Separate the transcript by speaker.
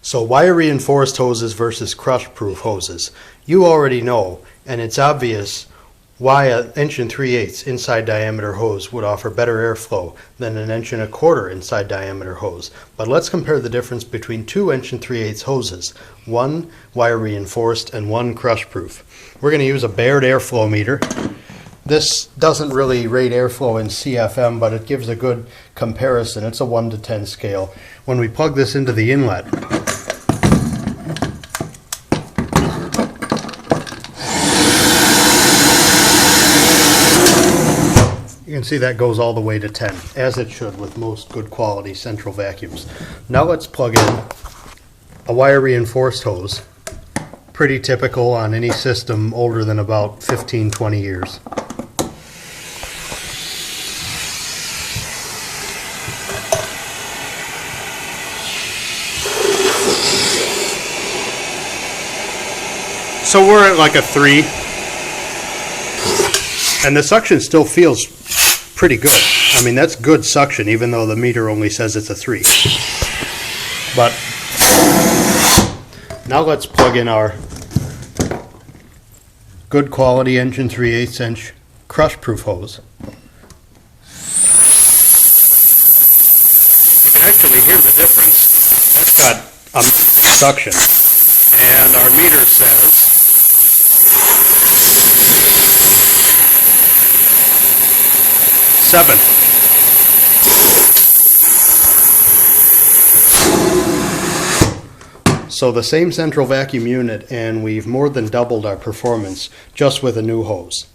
Speaker 1: So wire reinforced hoses versus crush-proof hoses. You already know, and it's obvious why an 1 3/8 inside diameter hose would offer better airflow than an 1 1/4 inside diameter hose. But let's compare the difference between two 1 3/8 hoses, one wire reinforced and one crush-proof. We're going to use a Baird Airflow Meter. This doesn't really rate airflow in CFM, but it gives a good comparison. It's a 1 to 10 scale. When we plug this into the inlet, you can see that goes all the way to 10, as it should with most good quality central vacuums. Now let's plug in a wire reinforced hose, pretty typical on any system older than about 15-20 years. So we're at like a 3, and the suction still feels pretty good. I mean, that's good suction, even though the meter only says it's a 3. But now let's plug in our good quality 1 3/8 inch crush-proof hose. You can actually hear the difference. That's got amazing suction, and our meter says 7. So the same central vacuum unit, and we've more than doubled our performance just with a new hose.